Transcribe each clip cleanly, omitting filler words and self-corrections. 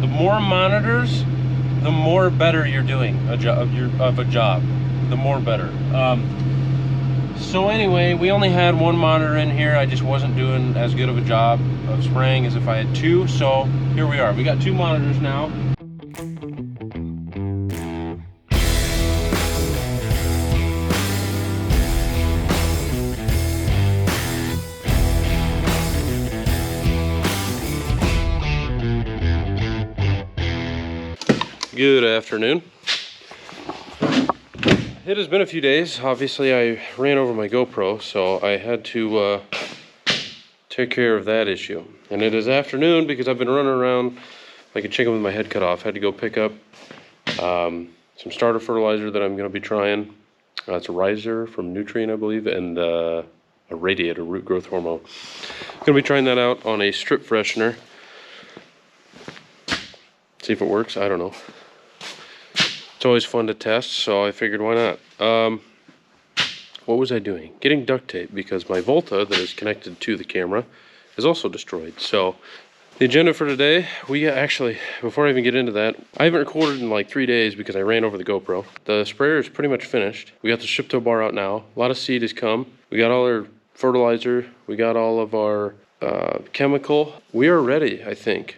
The more monitors, the more better you're doing of a job. The more better. So anyway, we only had one monitor in here. I just wasn't doing as good of a job of spraying as if I had two. So here we are. We got two monitors now. Good afternoon. It has been a few days. Obviously, I ran over my GoPro, so I had to take care of that issue. And it is afternoon because I've been running around like a chicken with my head cut off. I had to go pick up some starter fertilizer that I'm going to be trying. It's a riser from Nutrient, I believe, and a radiator, root growth hormone. I'm going to be trying that out on a strip freshener. See if it works. I don't know. It's always fun to test, so I figured why not. What was I doing? Getting duct tape because my Volta that is connected to the camera is also destroyed. So the agenda for today, we actually, before I even get into that, I haven't recorded in like 3 days because I ran over the GoPro. The sprayer is pretty much finished. We got the strip toe bar out now. A lot of seed has come. We got all our fertilizer. We got all of our chemical. We are ready, I think.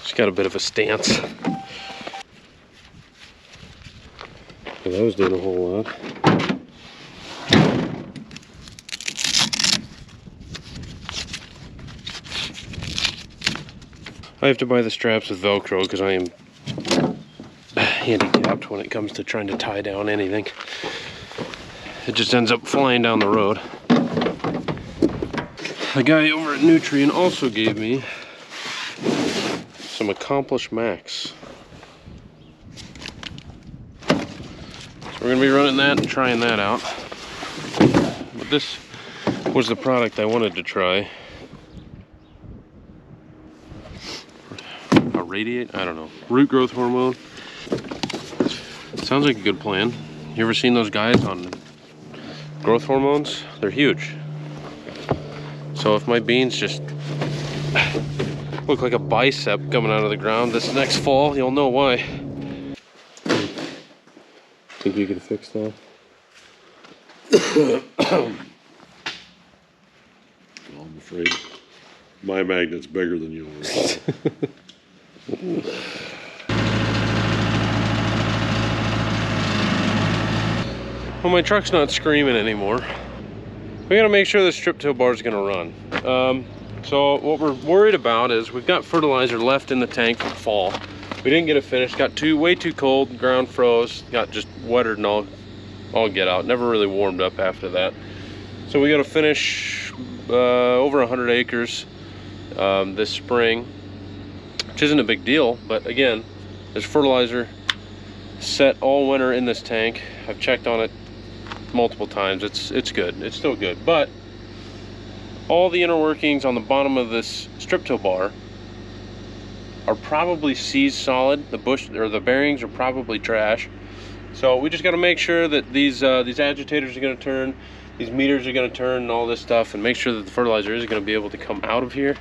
Just got a bit of a stance. Well, that was doing a whole lot. I have to buy the straps with Velcro because I am handicapped when it comes to trying to tie down anything. It just ends up flying down the road. The guy over at Nutrient also gave me some Accomplish Max. So we're gonna be running that and trying that out. But this was the product I wanted to try. A radiate? I don't know. Root growth hormone. Sounds like a good plan. You ever seen those guys on growth hormones? They're huge. So if my beans just look like a bicep coming out of the ground this next fall, you'll know why. Think you can fix that? Well, I'm afraid my magnet's bigger than yours. Well, my truck's not screaming anymore. We gotta make sure the strip toe bar is gonna run. So what we're worried about is we've got fertilizer left in the tank from fall. We didn't get it finished, got way too cold, ground froze, got just wetter than all get out. Never really warmed up after that. So we gotta finish over 100 acres this spring, which isn't a big deal, but again, there's fertilizer set all winter in this tank. I've checked on it multiple times. It's good. It's still good, but all the inner workings on the bottom of this strip toe bar are probably seized solid. The bush or the bearings are probably trash. So we just got to make sure that these agitators are going to turn, these meters are going to turn, and all this stuff, and make sure that the fertilizer is going to be able to come out of here.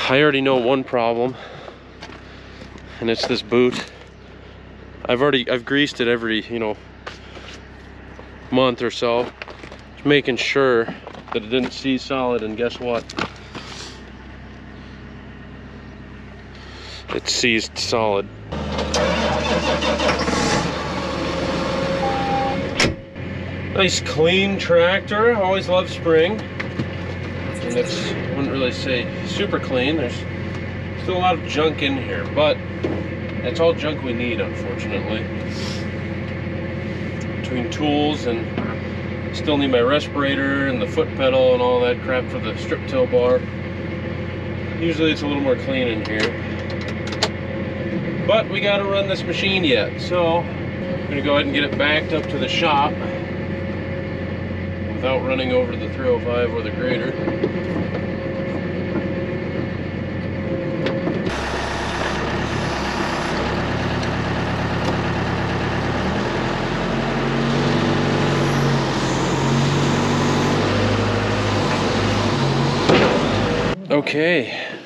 I already know one problem, and it's this boot. I've greased it every month or so, just making sure that it didn't seize solid, and guess what? It seized solid. Nice clean tractor. Always love spring. And it's, wouldn't really say super clean. There's still a lot of junk in here, but it's all junk we need, unfortunately. Between tools and still need my respirator and the foot pedal and all that crap for the strip toe bar. Usually it's a little more clean in here. But we gotta run this machine yet, so I'm gonna go ahead and get it backed up to the shop without running over the 305 or the grader. Okay,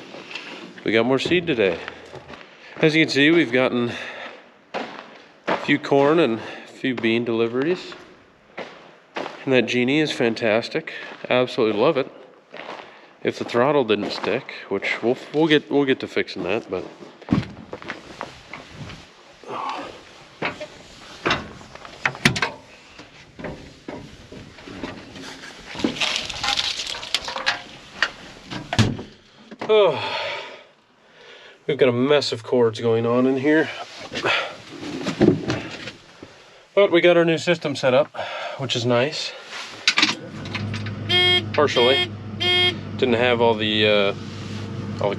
we got more seed today. As you can see, we've gotten a few corn and a few bean deliveries. And that genie is fantastic. Absolutely love it. If the throttle didn't stick, which we'll get to fixing that, but oh, we've got a mess of cords going on in here. But we got our new system set up, which is nice. Partially. Didn't have all the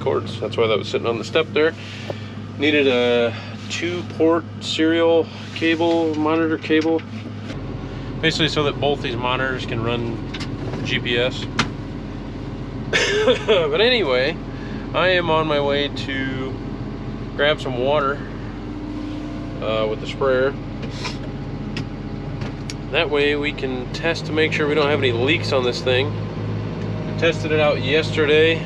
cords. That's why that was sitting on the step there. Needed a 2-port serial cable, monitor cable. Basically so that both these monitors can run GPS. But anyway, I am on my way to grab some water with the sprayer. That way we can test to make sure we don't have any leaks on this thing. I tested it out yesterday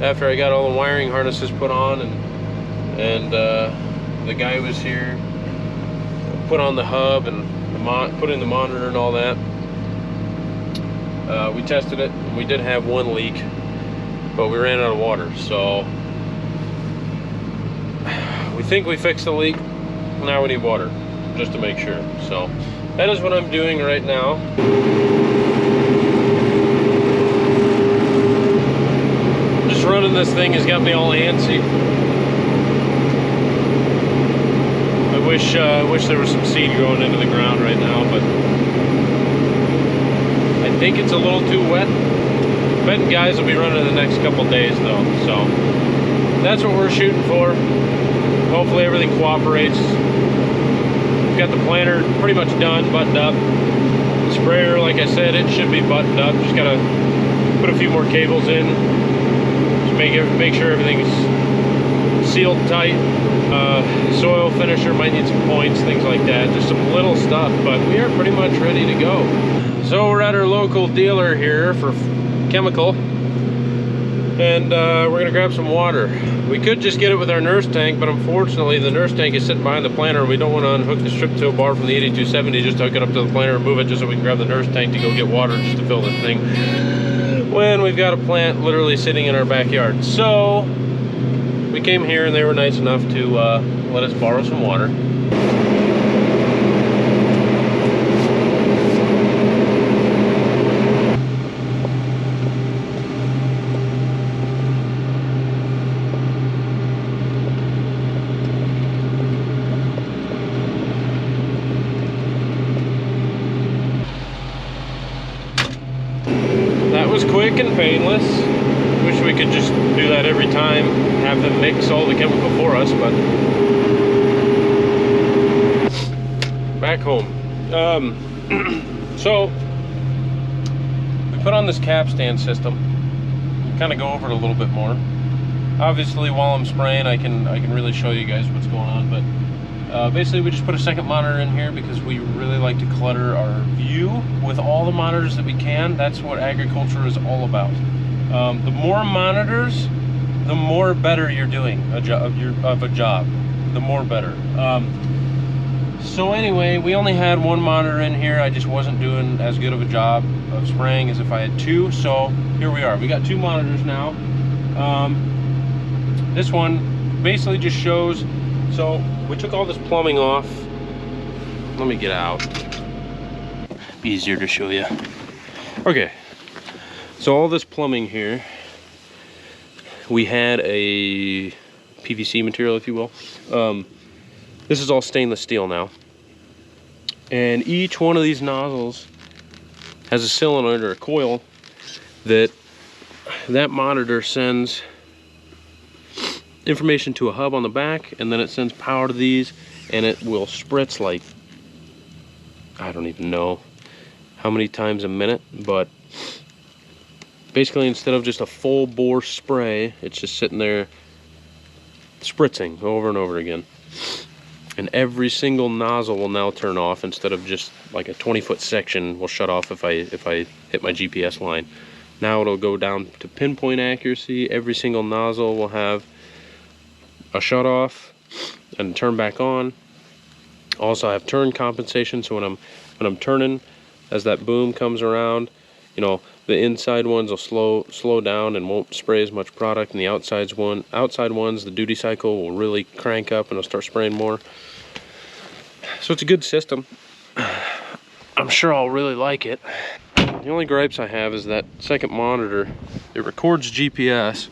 after I got all the wiring harnesses put on, and the guy was here, put on the hub and put in the monitor and all that. We tested it, and we did have one leak, but we ran out of water, so we think we fixed the leak. Now we need water just to make sure. So that is what I'm doing right now. Just running this thing has got me all antsy. I wish there was some seed growing into the ground right now, but I think it's a little too wet. Betting guys will be running the next couple days though, so that's what we're shooting for. Hopefully everything cooperates. Got the planter pretty much done, buttoned up. The sprayer, like I said, it should be buttoned up. Just gotta put a few more cables in. Just make sure everything's sealed tight. Soil finisher might need some points, things like that. Just some little stuff, but we are pretty much ready to go. So we're at our local dealer here for chemical, and we're gonna grab some water. We could just get it with our nurse tank, but unfortunately the nurse tank is sitting behind the planter, and we don't want to unhook the strip till bar from the 8270 just to hook it up to the planter and move it just so we can grab the nurse tank to go get water just to fill this thing when we've got a plant literally sitting in our backyard. So we came here and they were nice enough to let us borrow some water. Quick and painless. Wish we could just do that every time, have them mix all the chemical for us, but back home. So we put on this Capstan system. Kind of go over it a little bit more. Obviously while I'm spraying I can really show you guys what's going on, but basically we just put a second monitor in here because we really like to clutter our view with all the monitors that we can. That's what agriculture is all about. The more monitors, the more better you're doing of a job, the more better. So anyway, we only had one monitor in here. I just wasn't doing as good of a job of spraying as if I had two, so here we are. We got two monitors now. This one basically just shows, so we took all this plumbing off. Let me get out. Be easier to show you. Okay, so all this plumbing here, we had a PVC material, if you will. This is all stainless steel now. And each one of these nozzles has a solenoid or a coil that monitor sends information to a hub on the back, and then it sends power to these, and it will spritz like, I don't even know how many times a minute, but basically instead of just a full bore spray, it's just sitting there spritzing over and over again. And every single nozzle will now turn off instead of just like a 20-foot section will shut off if I hit my GPS line. Now it'll go down to pinpoint accuracy. Every single nozzle will have a shut off and turn back on. Also I have turn compensation, so when I'm turning, as that boom comes around, you know, the inside ones will slow down and won't spray as much product, and the outside ones, the duty cycle will really crank up and it'll start spraying more. So it's a good system. I'm sure I'll really like it. The only gripes I have is that second monitor. It records GPS,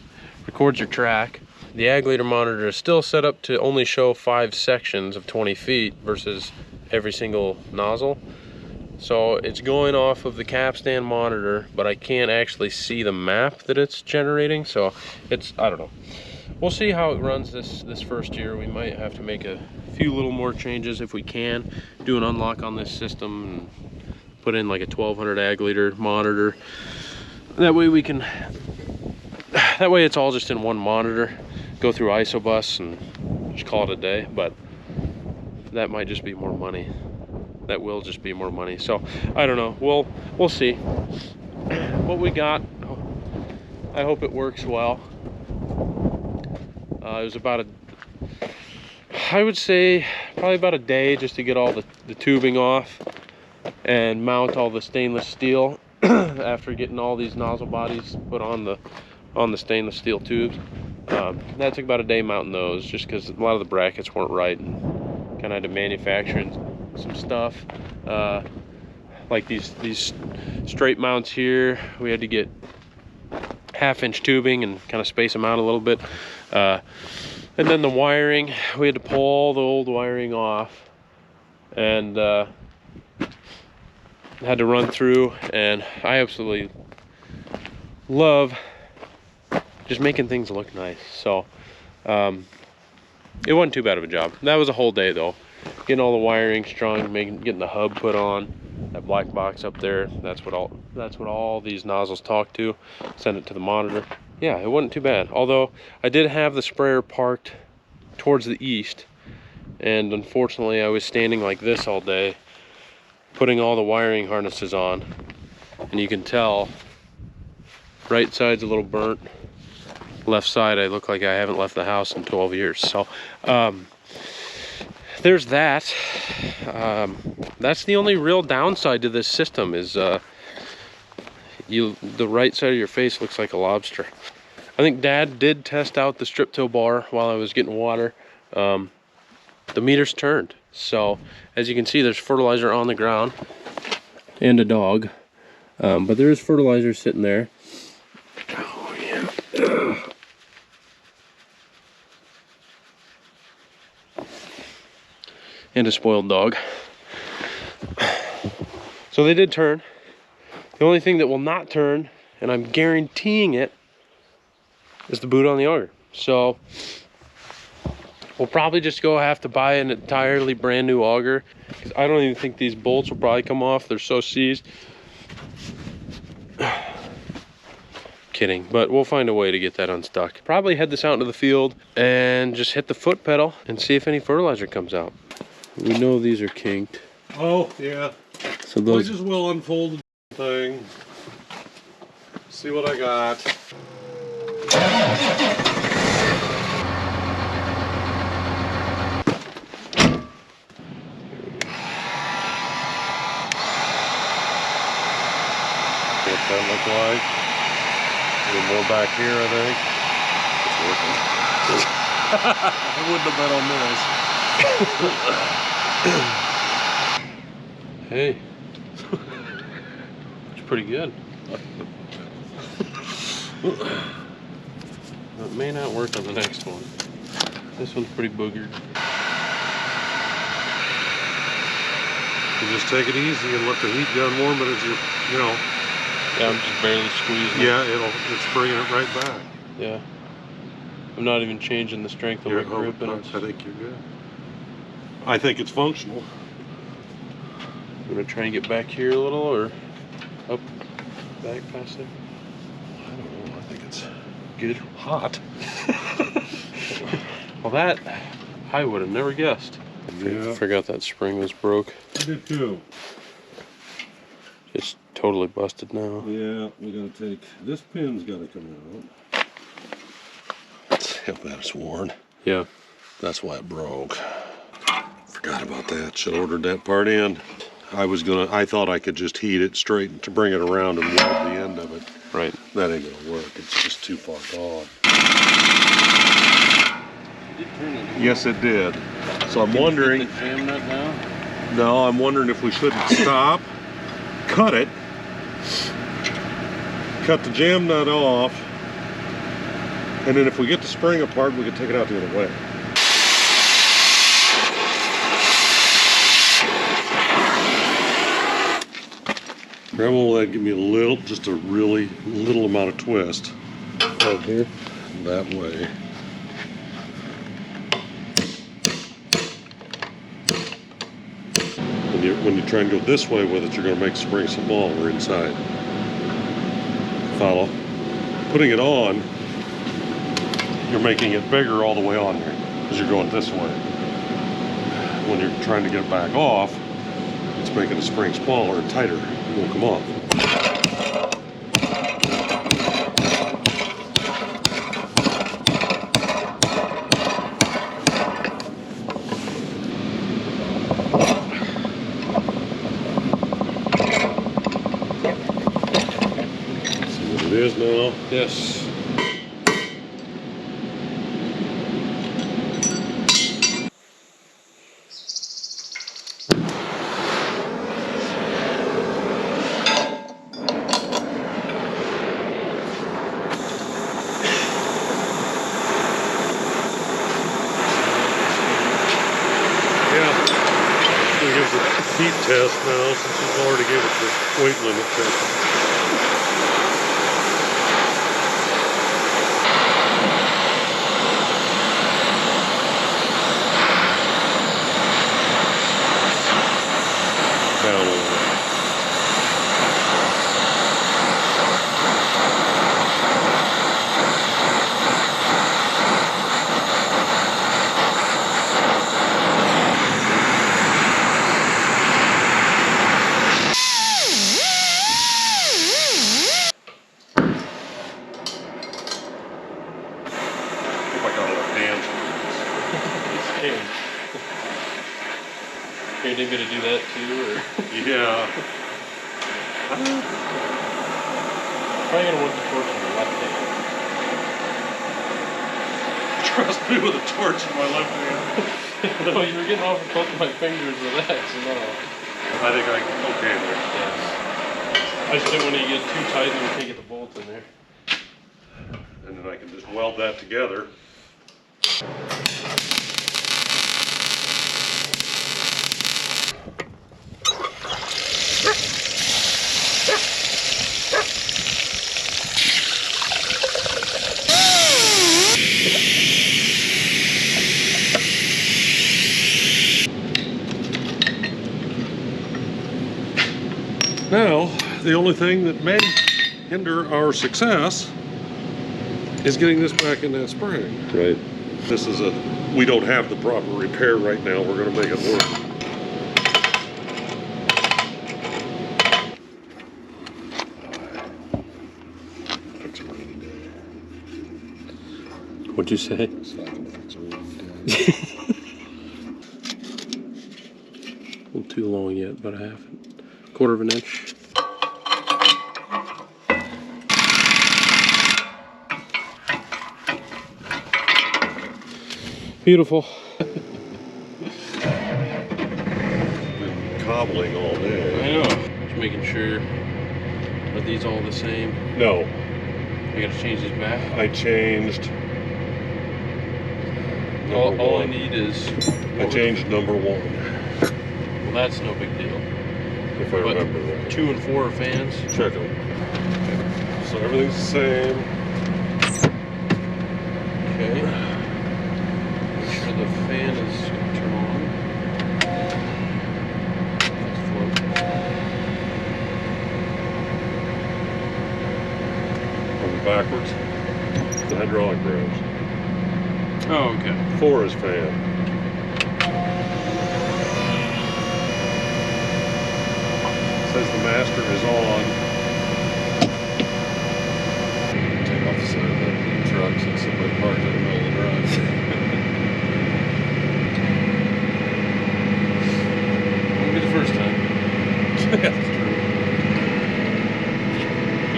records your track. The ag leader monitor is still set up to only show 5 sections of 20 feet versus every single nozzle. So it's going off of the Capstan monitor, but I can't actually see the map that it's generating. So it's, I don't know. We'll see how it runs this first year. We might have to make a few little more changes if we can. Do an unlock on this system and put in like a 1200 ag leader monitor. That way it's all just in one monitor. Go through isobus and just call it a day. But that might just be more money. That will just be more money. So I don't know. We'll see what we got. I hope it works well. It was about I would say probably about a day just to get all the tubing off and mount all the stainless steel after getting all these nozzle bodies put on the stainless steel tubes. That took about a day mounting those, just because a lot of the brackets weren't right and kind of had to manufacture some stuff. Like these straight mounts here, we had to get 1/2 inch tubing and kind of space them out a little bit. And then the wiring, we had to pull all the old wiring off and had to run through, and I absolutely love just making things look nice. So it wasn't too bad of a job. That was a whole day though, getting all the wiring strung, getting the hub put on, that black box up there. That's what all these nozzles talk to. Send it to the monitor. Yeah, it wasn't too bad. Although I did have the sprayer parked towards the east, and unfortunately I was standing like this all day putting all the wiring harnesses on, and you can tell right side's a little burnt, left side I look like I haven't left the house in 12 years. So there's that. That's the only real downside to this system is the right side of your face looks like a lobster. I think Dad did test out the strip till bar while I was getting water. The meter's turned. So as you can see, there's fertilizer on the ground and a dog. But there is fertilizer sitting there. Oh yeah. And a spoiled dog. So they did turn. The only thing that will not turn, and I'm guaranteeing it, is the boot on the auger. So we'll probably just have to buy an entirely brand new auger, because I don't even think these bolts will probably come off. They're so seized. Kidding, but we'll find a way to get that unstuck. Probably head this out into the field and just hit the foot pedal and see if any fertilizer comes out. We know these are kinked. Oh, yeah. So those... I just will unfold the thing. See what I got. What's that look like? A little more back here, I think. It's working. I wouldn't have bet on this. Hey. It's pretty good. It may not work on the next one. This one's pretty boogered. You just take it easy and let the heat gun warm it as you know. Yeah, I'm just barely squeezing. Yeah, it's bringing it right back. Yeah. I'm not even changing the strength of my grip. I think you're good. I think it's functional. I'm gonna try and get back here a little, or up, back past there. I don't know. I think it's Good. hot. Well, that I would have never guessed. Yeah. Forgot that spring was broke. I did too. Just totally busted now. Yeah, we gotta take, this pin's gotta come out. How bad it's worn. Yeah. That's why it broke. Forgot about that. Should have ordered that part in. I thought I could just heat it straight to bring it around and weld the end of it. Right. That ain't gonna work. It's just too far gone. Yes, it did. So I'm wondering. Get the jam nut now? No, I'm wondering if we shouldn't stop, cut it, cut the jam nut off, and then if we get the spring apart, we can take it out the other way. Grab all that, give me a little, just a really little amount of twist. Over here? That way. When you try and go this way with it, you're going to make the spring smaller inside. Follow? Putting it on, you're making it bigger all the way on there because you're going this way. When you're trying to get it back off, it's making the spring smaller and tighter. It won't come off. It is now. Yes. Heat test now, since you've already gave it the weight limit test. Down a little bit. You need me to do that too, or? Yeah. Probably gonna want the torch in the left hand. Trust me with a torch in my left hand. No, you were getting off of both of my fingers with that, so no. I think I can, okay there. Yes. I just didn't want to get too tight and we can't get the bolt in there. And then I can just weld that together. Now, the only thing that may hinder our success is getting this back in that spring. Right. This is we don't have the proper repair right now. We're going to make it work. Fix a rainy day. What'd you say? It's not going to fix a rainy day. A little too long yet, about a quarter of an inch. Beautiful. Been cobbling all day. I know. Just making sure. Are these all the same? No, I gotta change these back. I changed. All I need is. I changed number 1. Well, that's no big deal. If I remember right. 2 and 4 are fans. Check them. So everything's the same. Okay. Make sure the fan is gonna turn on. Let's float. Going backwards. The hydraulic rails. Oh, okay. 4 is fan. says the master is on. Take off the side of the truck since somebody parked in the middle of the drive. Won't be the first time. That's true.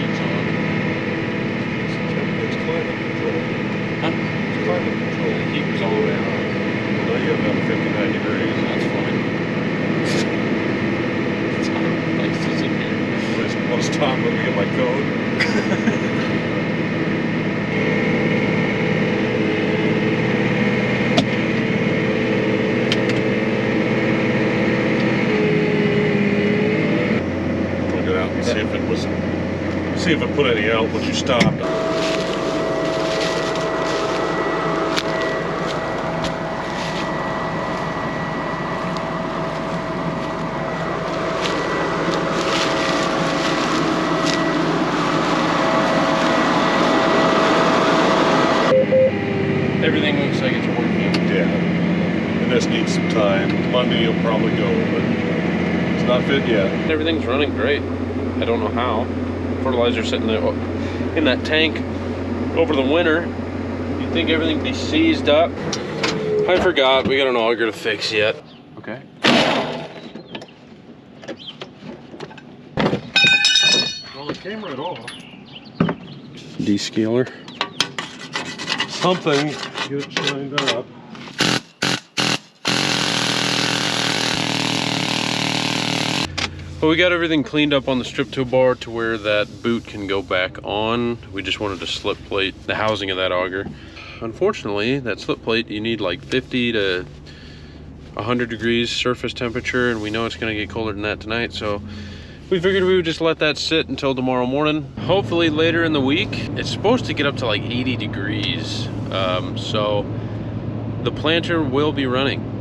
Heat's on. It's climate control. Huh? It's climate control. The heat was all the way on. Well, you have about 59 degrees. That's fine. It's hot places in here. Want to stop? Let me get my code. I'll get out and see if it put any out when you stopped. Everything looks like it's working. Yeah. And this needs some time. Monday you'll probably go, but it's not fit yet. Everything's running great. I don't know how. Fertilizer sitting there in that tank over the winter. You'd think everything'd be seized up. I forgot, we got an auger to fix yet. Okay. Well, it came right off. Descaler. Something, get it shined up. Well, we got everything cleaned up on the strip till bar to where that boot can go back on. We just wanted to slip plate the housing of that auger. Unfortunately, that slip plate, you need like 50 to 100 degrees surface temperature, and we know it's gonna get colder than that tonight, so we figured we would just let that sit until tomorrow morning. Hopefully later in the week, it's supposed to get up to like 80 degrees. So the planter will be running.